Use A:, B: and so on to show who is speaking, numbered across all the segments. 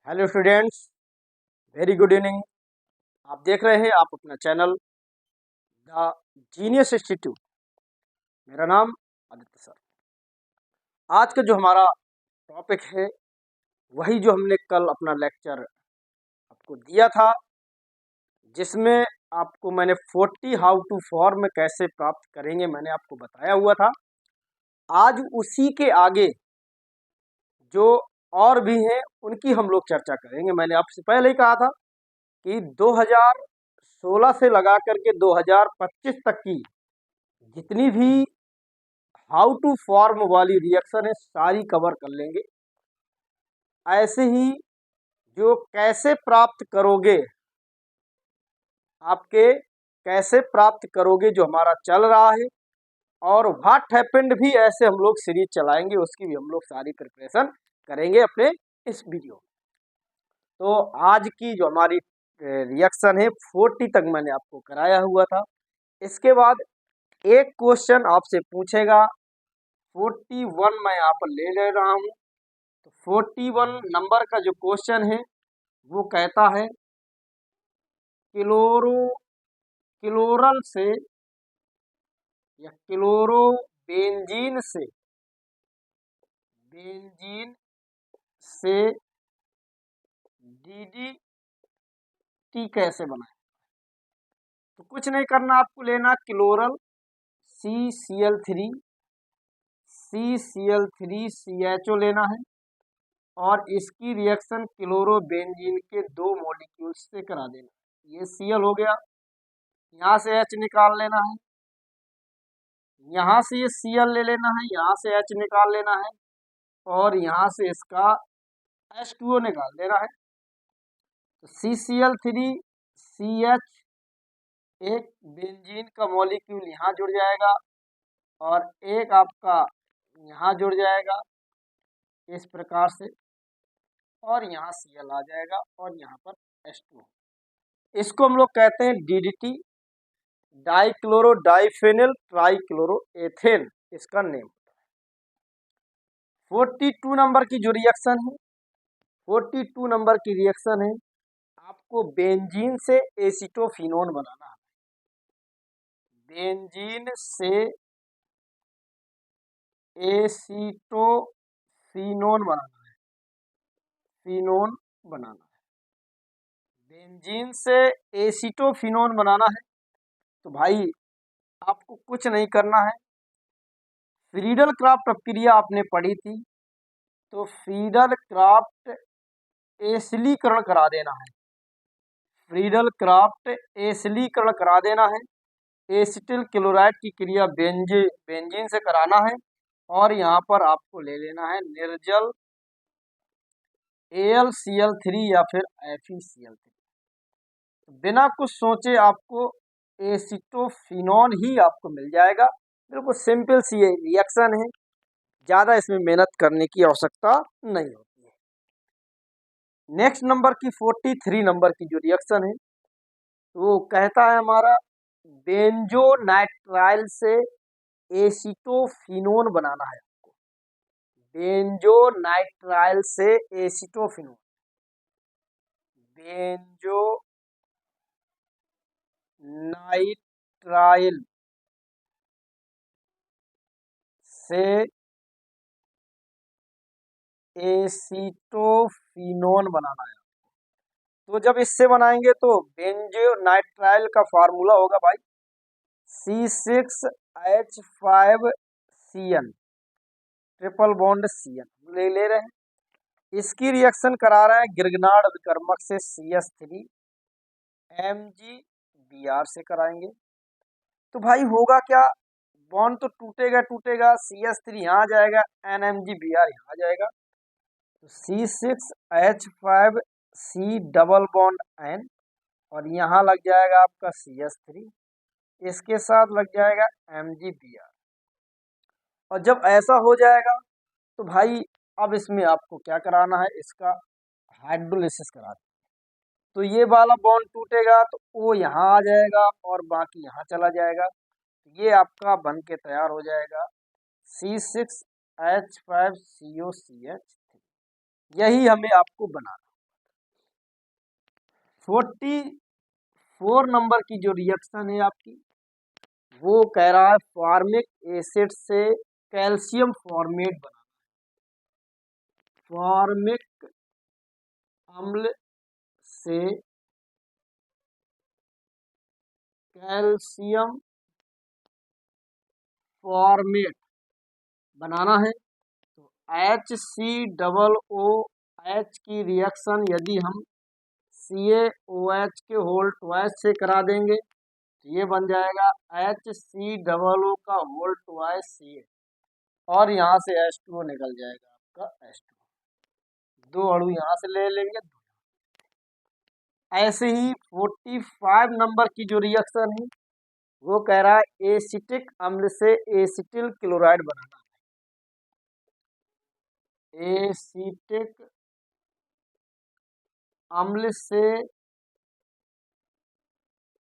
A: Hello students, very good evening. आप देख रहे हैं आप अपना चैनल द जीनियस इंस्टीट्यूट। मेरा नाम आदित्य सर। आज का जो हमारा टॉपिक है वही जो हमने कल अपना लेक्चर आपको दिया था, जिसमें आपको मैंने 40 हाउ टू फॉर्म कैसे प्राप्त करेंगे मैंने आपको बताया हुआ था। आज उसी के आगे जो और भी हैं उनकी हम लोग चर्चा करेंगे। मैंने आपसे पहले ही कहा था कि 2016 से लगा करके 2025 तक की जितनी भी हाउ टू फॉर्म वाली रिएक्शन है सारी कवर कर लेंगे। ऐसे ही जो कैसे प्राप्त करोगे, आपके कैसे प्राप्त करोगे जो हमारा चल रहा है, और व्हाट हैपेंड भी ऐसे हम लोग सीरीज चलाएंगे, उसकी भी हम लोग सारी प्रिपरेशन करेंगे अपने इस वीडियो में। तो आज की जो हमारी रिएक्शन है 40 तक मैंने आपको कराया हुआ था। इसके बाद एक क्वेश्चन आपसे पूछेगा, 41 मैं यहाँ पर ले रहा हूँ। तो 41 नंबर का जो क्वेश्चन है वो कहता है क्लोरल से या क्लोरोबेंजीन से डीडीटी कैसे बनाए। तो कुछ नहीं करना, आपको लेना क्लोरल CCl3 लेना है और इसकी रिएक्शन क्लोरोबेंजीन के 2 मॉलिक्यूल्स से करा देना। ये Cl हो गया, यहाँ से H निकाल लेना है, यहाँ से ये Cl ले लेना है, यहाँ से H निकाल लेना है और यहाँ से इसका H2O निकाल देना है। तो CCl3CH एक बेंजीन का मॉलिक्यूल यहाँ जुड़ जाएगा और एक आपका यहाँ जुड़ जाएगा इस प्रकार से, और यहाँ Cl आ जाएगा और यहाँ पर H2O। इसको हम लोग कहते हैं DDT, डाइक्लोरो डाइफेनिल ट्राइक्लोरोएथेन, इसका नेम होता है। 42 नंबर की जो रिएक्शन है, 42 नंबर की रिएक्शन है, आपको बेंजीन से एसीटोफिनोन बनाना है। बेंजीन से एसीटोफिनोन बनाना है, फिनोन बनाना है। बेंजीन से एसीटोफिनोन बनाना है। तो भाई आपको कुछ नहीं करना है, फ्रीडल क्राफ्ट प्रक्रिया आपने पढ़ी थी, तो फ्रीडल क्राफ्ट एसिलीकरण करा देना है। फ्रीडल क्राफ्ट एसिलीकरण करा देना है। एसिटिल क्लोराइड की क्रिया बेंजीन से कराना है और यहाँ पर आपको ले लेना है निर्जल AlCl3 या फिर FeCl3। बिना कुछ सोचे आपको एसिटोफिनोन ही आपको मिल जाएगा। बिल्कुल सिंपल सी ये रिएक्शन है, ज़्यादा इसमें मेहनत करने की आवश्यकता नहीं होती है। नेक्स्ट नंबर की 43 नंबर की जो रिएक्शन है वो कहता है हमारा बेंजोनाइट्राइल से एसीटोफिनोन बनाना है आपको। बेंजोनाइट्राइल से एसीटोफिनोन, बेंजोनाइट्राइल से एसीटोफिनोन बनाना है। तो जब इससे बनाएंगे तो बेंजोनाइट्राइल का फार्मूला होगा भाई C6H5Cn, ट्रिपल बॉन्ड Cn ले रहे हैं। इसकी रिएक्शन करा रहे हैं गिरगनाड विकर्मक से CH3 Mg Br से कराएंगे। तो भाई होगा क्या, बॉन्ड तो टूटेगा CH3 यहाँ आ जाएगा, NMgBr यहाँ आ जाएगा। तो C6H5C डबल बॉन्ड N और यहाँ लग जाएगा आपका CH3, इसके साथ लग जाएगा MgBr। और जब ऐसा हो जाएगा तो भाई अब इसमें आपको क्या कराना है, इसका हाइड्रोलिसिस करा। तो ये वाला बॉन्ड टूटेगा तो वो यहाँ आ जाएगा और बाकी यहाँ चला जाएगा। ये आपका बन के तैयार हो जाएगा C6H5COCH3। यही हमें आपको बनाना। 44 नंबर की जो रिएक्शन है आपकी, वो कह रहा है फॉर्मिक एसिड से कैल्शियम फॉर्मेट बना। फॉर्मिक अम्ल से कैल्शियम फॉर्मेट बनाना है। तो HCOOH की रिएक्शन यदि हम CaOH के होल ट्वाइस से करा देंगे तो ये बन जाएगा HCOO का होल ट्वाइस Ca, और यहाँ से H2O निकल जाएगा आपका H2O। दो अणु यहाँ से ले लेंगे। ऐसे ही 45 नंबर की जो रिएक्शन है, वो कह रहा है एसिटिक अम्ल से एसिटिल क्लोराइड बनाना। एसिटिक अम्ल से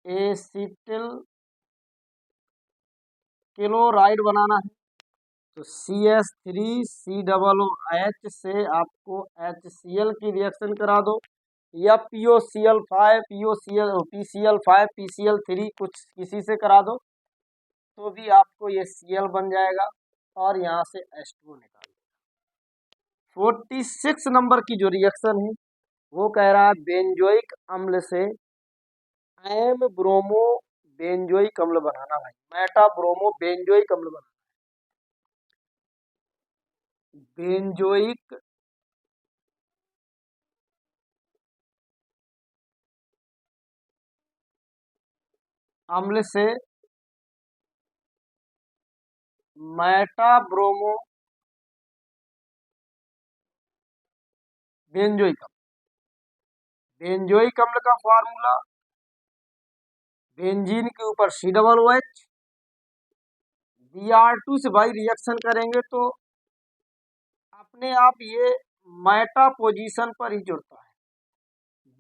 A: एसिटिल क्लोराइड बनाना है। तो CH3COOH से आपको HCl की रिएक्शन करा दो, या PCl5 PCl3 कुछ किसी से करा दो, तो भी आपको ये Cl बन जाएगा, और यहाँ से H2O निकाल दो। 46 नंबर की जो रिएक्शन है, वो कह रहा है बेंजोइक अम्ल से एम ब्रोमो बेंजोइक अम्ल बनाना। भाई मेटा ब्रोमो बेंजोइक अम्ल बनाना। बेंजोइक अम्ल से मेटा ब्रोमो बेंजोइक अम्ल। बेंजोइक अम्ल का फॉर्मूला बेंजीन के ऊपर COOH, Br2 से भाई रिएक्शन करेंगे तो अपने आप ये मेटा पोजीशन पर ही जुड़ता है।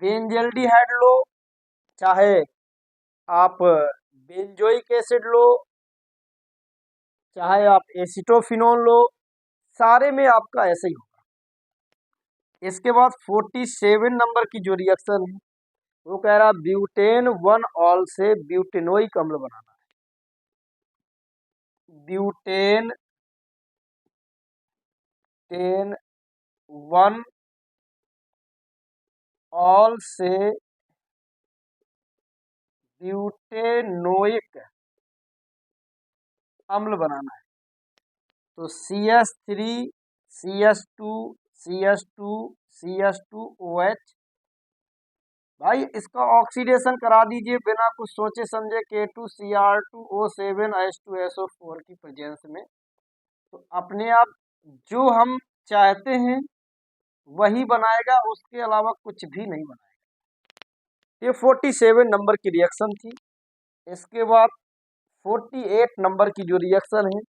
A: बेंजल्डिहाइड लो, चाहे आप बेंजोइक एसिड लो, चाहे आप एसिटोफिनोल लो, सारे में आपका ऐसे ही होगा। इसके बाद 47 नंबर की जो रिएक्शन है, वो कह रहा है ब्यूटेन 1 ऑल से ब्यूटेनोइक अम्ल बनाना है। ब्यूटेन 1 ऑल से ब्यूटेनोइक अम्ल बनाना है। तो CH3CH2CH2CH2OH, भाई इसका ऑक्सीडेशन करा दीजिए बिना कुछ सोचे समझे K2Cr2O7H2SO4 की प्रेजेंस में। तो अपने आप जो हम चाहते हैं वही बनाएगा, उसके अलावा कुछ भी नहीं बनाएगा। ये 47 नंबर की रिएक्शन थी। इसके बाद 48 नंबर की जो रिएक्शन है,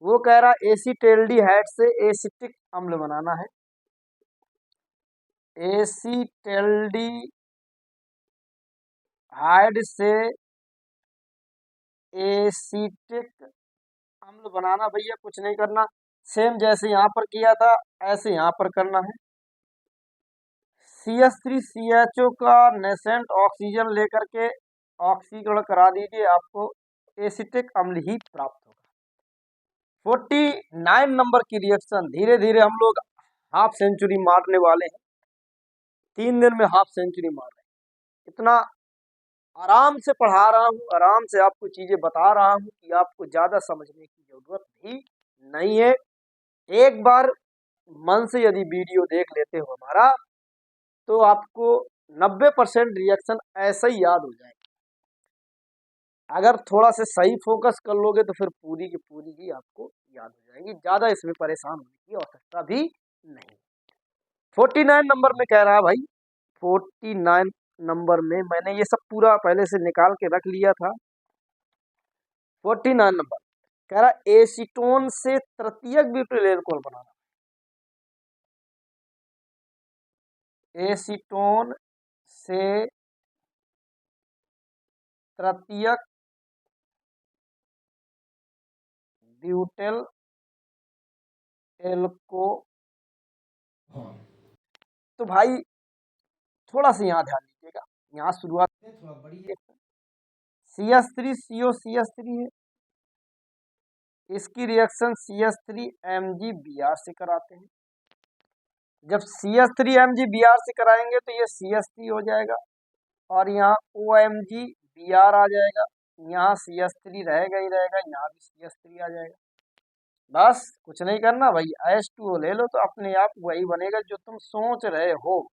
A: वो कह रहा है एसीटेल्डिहाइड से एसिटिक अम्ल बनाना है। एसीटेल्डिहाइड से एसिटिक अम्ल बनाना, भैया कुछ नहीं करना, सेम जैसे यहाँ पर किया था ऐसे यहाँ पर करना है। CH3CHO का नेसेंट ऑक्सीजन लेकर के ऑक्सीकरण करा दीजिए, आपको एसिटिक अम्ल ही प्राप्त होगा। 49 नंबर की रिएक्शन, धीरे धीरे हम लोग हाफ सेंचुरी मारने वाले हैं। 3 दिन में हाफ सेंचुरी मार रहे हैं। इतना आराम से पढ़ा रहा हूँ, आराम से आपको चीजें बता रहा हूँ कि आपको ज्यादा समझने की जरूरत भी नहीं है। एक बार मन से यदि वीडियो देख लेते हो हमारा, तो आपको 90% रिएक्शन ऐसा ही याद हो जाएगा। अगर थोड़ा से सही फोकस कर लोगे तो फिर पूरी की पूरी ही आपको याद हो जाएगी। ज्यादा इसमें परेशान होने की आवश्यकता भी नहीं। 49 नंबर में कह रहा है भाई, 49 नंबर में मैंने ये सब पूरा पहले से निकाल के रख लिया था। 49 नंबर कह रहा है एसीटोन से तृतीयक ब्यूटाइल अल्कोहल बनाना। एसीटोन से तृतीयक ब्यूटाइल अल्कोहल। तो भाई थोड़ा सा यहाँ ध्यान दीजिएगा, यहाँ शुरुआत में थोड़ा बड़ी रिएक्शन CH3CO CH3 है, इसकी रिएक्शन CH3MgBr से कराते हैं। जब CH3MgBr से कराएंगे तो ये CH3 हो जाएगा और यहाँ OMgBr आ जाएगा, यहाँ CH3 रहेगा ही रहेगा, यहाँ भी CH3 आ जाएगा। बस कुछ नहीं करना भाई, H2O ले लो तो अपने आप वही बनेगा जो तुम सोच रहे हो।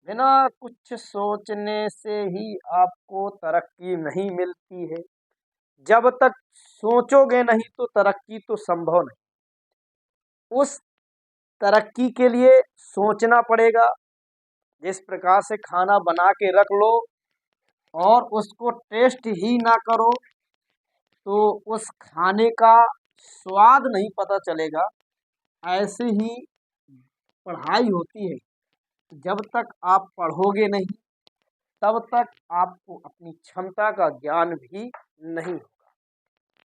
A: बिना कुछ सोचने से ही आपको तरक्की नहीं मिलती है। जब तक सोचोगे नहीं तो तरक्की तो संभव नहीं। उस तरक्की के लिए सोचना पड़ेगा। जिस प्रकार से खाना बना के रख लो और उसको टेस्ट ही ना करो तो उस खाने का स्वाद नहीं पता चलेगा, ऐसे ही पढ़ाई होती है। जब तक आप पढ़ोगे नहीं तब तक आपको अपनी क्षमता का ज्ञान भी नहीं होगा।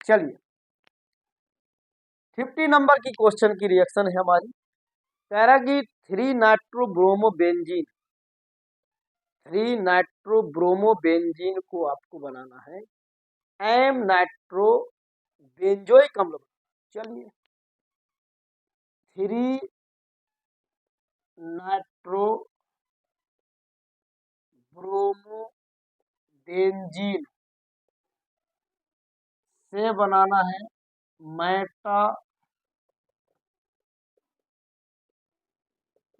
A: चलिए 50 नंबर की क्वेश्चन की रिएक्शन है हमारी। कह रहा कि 3 नाइट्रोब्रोमोबेंजीन, 3 नाइट्रोब्रोमोबेंजीन को आपको बनाना है एम नाइट्रो बेंजोइक अम्ल। चलिए 3 नाइट्रोब्रोमोबेंजीन से बनाना है मेटा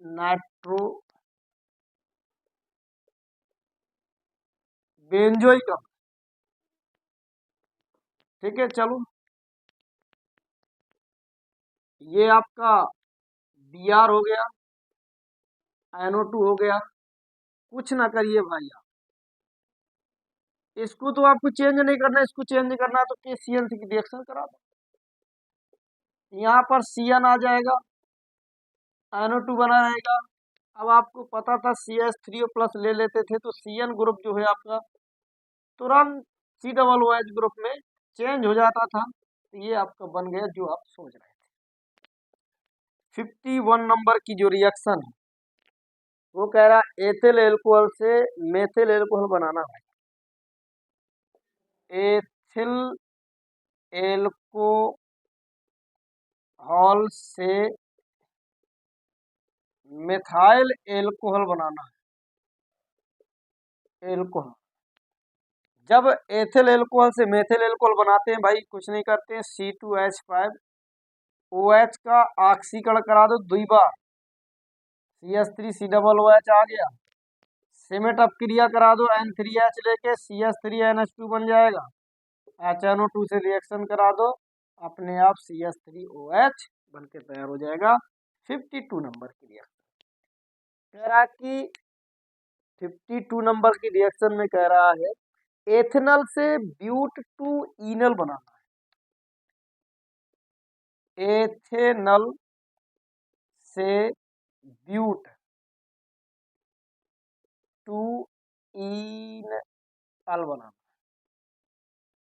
A: नाइट्रो बेंजोइक अम्ल। ठीक है, चलो ये आपका Br हो गया, NO2 हो गया। कुछ ना करिए भाई, आप इसको तो आपको चेंज नहीं करना, इसको चेंज करना है तो KCl की रिएक्शन करा दो। यहाँ पर Cn आ जाएगा, NO2 बना रहेगा। अब आपको पता था CH3O प्लस ले लेते थे तो Cn ग्रुप जो है आपका तुरंत COOH ग्रुप में चेंज हो जाता था। तो ये आपका बन गया जो आप सोच रहे थे। 51 नंबर की जो रिएक्शन है वो कह रहा है एथिल एल्कोहल से मेथिल एल्कोहल बनाना है। एथिल एल्कोहल से मिथाइल एल्कोहल बनाना है। एल्कोहल जब एथिल एल्कोहल से मेथिल एल्कोहल बनाते हैं भाई, कुछ नहीं करते हैं, C2H5OH का ऑक्सीकरण करा दो 2 बार, CH3COOH आ गया। सिमेट अपक्रिया करा दो, N3H लेके CH3NH2 बन जाएगा। HNO2 से रिएक्शन करा दो, अपने आप CH3OH बन के तैयार हो जाएगा। 52 नंबर की रिएक्शन कह रहा कि 52 नंबर की रिएक्शन में कह रहा है एथेनॉल से ब्यूट टू इनल बनाना है। एथेनॉल से ब्यूट टू इनल बनाना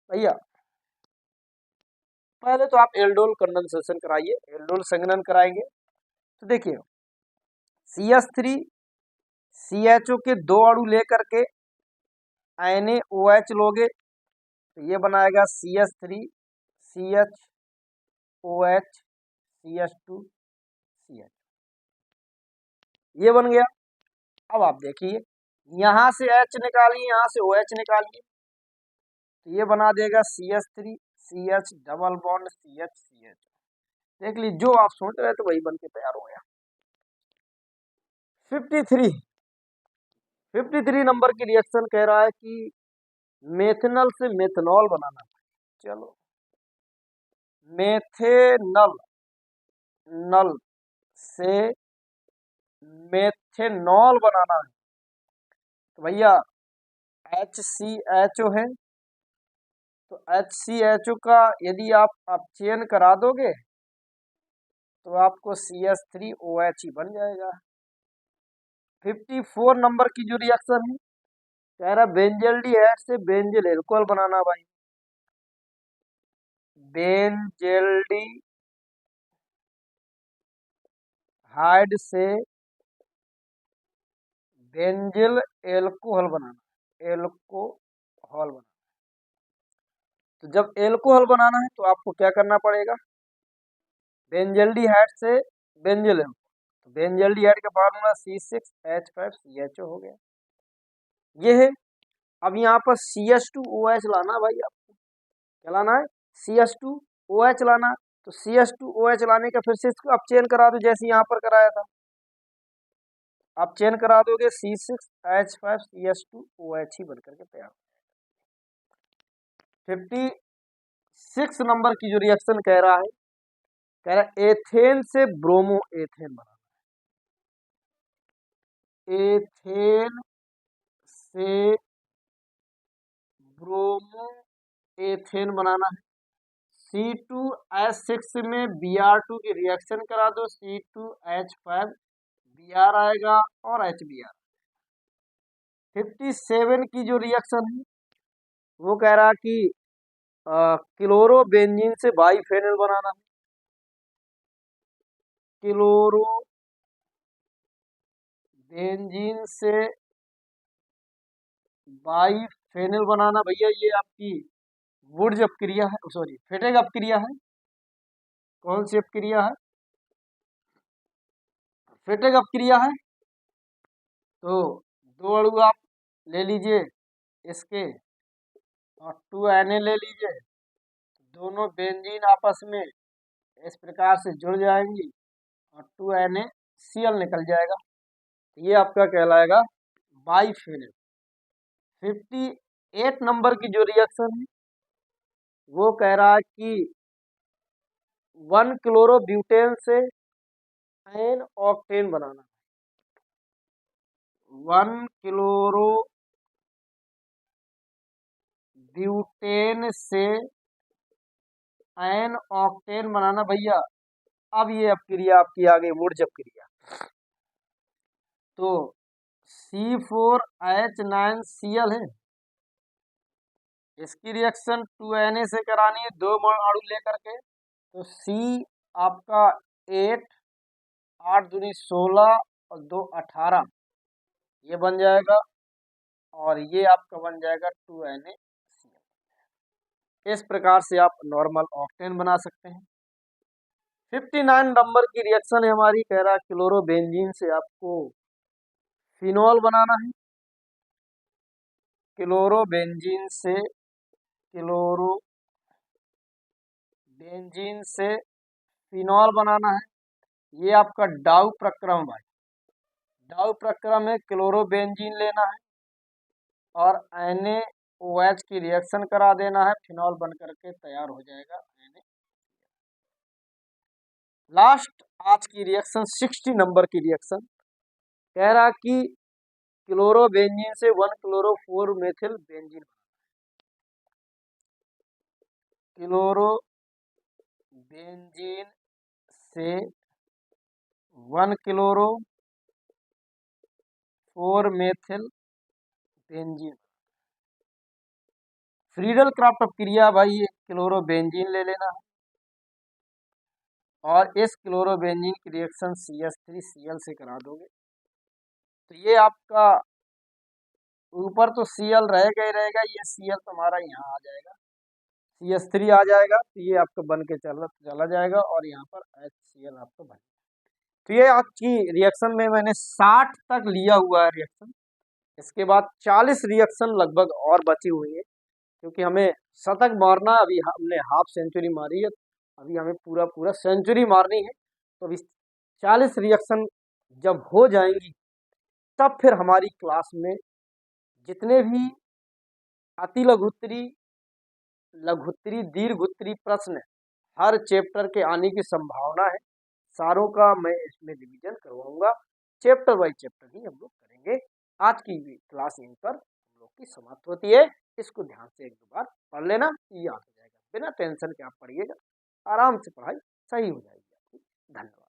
A: भैया। पहले तो आप एल्डोल कंडेंसेशन कराइए, एल्डोल संघनन कराएंगे तो देखिए CH3 CHO के 2 अणु लेकर के NaOH लोगे तो ये बनाएगा CH3 CHOH CH2 CH, ये बन गया। अब आप देखिए यहाँ से H निकालिए, यहाँ से OH निकालिए तो ये बना देगा CH3 CH double bond CH CH। देख लीजिए जो आप सोच रहे थे वही बन के तैयार हो गया। 53 नंबर की रिएक्शन कह रहा है कि मेथनॉल से मेथनॉल बनाना है। चलो मेथेनॉल नल से मेथेनॉल बनाना है तो भैया HCHO है तो HCHO का यदि आप अपचयन करा दोगे तो आपको CH3OH ही बन जाएगा। 54 नंबर की जो रिएक्शन है कह रहा बेंजल्डिहाइड से बेंजिल एल्कोहल बनाना भाई। बेंजल्डिहाइड से बेंजिल एल्कोहल बनाना, एल्कोहल बनाना। तो जब एल्कोहल बनाना है तो आपको क्या करना पड़ेगा, बेंजल्डिहाइड से बेंजिल, तो बेंजल्डिहाइड का फार्मूला C6H5CHO हो गया, ये है। अब यहाँ पर CH2OH लाना भाई, आपको क्या लाना है, CH2OH लाना। तो CH2OH लाने का फिर से इसको आप चेन करा दो, जैसे यहाँ पर कराया था, आप चेन करा दोगे C6H5CH2OH ही बनकर के तैयार। 56 नंबर की जो रिएक्शन कह रहा है एथेन से ब्रोमो एथेन बना, एथेन से ब्रोमो एथेन बनाना है। C2H6 में Br2 की रिएक्शन करा दो, C2H5 Br आएगा और HBr। 57 की जो रिएक्शन है वो कह रहा कि क्लोरोबेंजीन से बाइफेनल बनाना है, क्लोरोबेंजीन से बाइफेनल बनाना। भैया ये आपकी वुड्स अपक्रिया है, सॉरी फेटेग अपक्रिया है। कौन सी अपक्रिया है, फेटेग अपक्रिया है। तो दो अणु आप ले लीजिए इसके और 2Na ले लीजिए, दोनों बेंजीन आपस में इस प्रकार से जुड़ जाएंगी और 2NaCl निकल जाएगा, ये आपका कहलाएगा बाइफेनल। 58 नंबर की जो रिएक्शन है वो कह रहा है कि 1 क्लोरोब्यूटेन से एन ऑक्टेन बनाना, 1 क्लोरोब्यूटेन से एन ऑक्टेन बनाना। भैया अब ये अपक्रिया आपकी आ गई वुड्स अपक्रिया। तो C4H9Cl है, इसकी रिएक्शन 2Na से करानी है, दो अणु लेकर के। तो C आपका 8, 8 दूनी 16 और 2 18 ये बन जाएगा, और ये आपका बन जाएगा 2NaCl। इस प्रकार से आप नॉर्मल ऑक्टेन बना सकते हैं। 59 नंबर की रिएक्शन है हमारी, कह रहा है क्लोरोबेंजीन से आपको फिनॉल बनाना है, क्लोरोबेंजीन से फिनॉल बनाना है। ये आपका डाउ प्रक्रम भाई, डाउ प्रक्रम में क्लोरोबेंजीन लेना है और NaOH की रिएक्शन करा देना है, फिनॉल बन करके तैयार हो जाएगा Na। लास्ट आज की रिएक्शन 60 नंबर की रिएक्शन कह रहा कि क्लोरोबेंजीन से 1 क्लोरो 4 मेथिल बेंजीन, क्लोरोबेंजीन से 1 chloro 4 methyl benzene. Friedel Crafts अपक्रिया भाई, ये क्लोरोबेंजीन ले लेना है और इस क्लोरोबेंजीन की रिएक्शन CH3Cl से करा दोगे। तो ये आपका ऊपर तो Cl रहेगा ही रहेगा, ये Cl तुम्हारा यहाँ आ जाएगा, CH3 आ जाएगा, तो ये आपका बन के चला जाएगा और यहाँ पर HCl आपका बन। तो ये आज की रिएक्शन में मैंने 60 तक लिया हुआ है रिएक्शन। इसके बाद 40 रिएक्शन लगभग और बची हुई है, क्योंकि हमें शतक मारना, अभी हमने हाफ सेंचुरी मारी है, अभी हमें पूरा पूरा सेंचुरी मारनी है। तो अभी 40 रिएक्शन जब हो जाएंगी तब फिर हमारी क्लास में जितने भी अति लघुत्तरी, लघुत्तरी, दीर्घोत्तरी प्रश्न हर चैप्टर के आने की संभावना है, सारों का मैं इसमें रिवीजन करवाऊंगा। चैप्टर बाय चैप्टर ही हम लोग करेंगे। आज की क्लास यहीं पर हम लोग की समाप्त होती है। इसको ध्यान से एक दो बार पढ़ लेना, याद हो जाएगा, बिना टेंशन के आप पढ़िएगा, आराम से पढ़ाई सही हो जाएगी आपकी। धन्यवाद।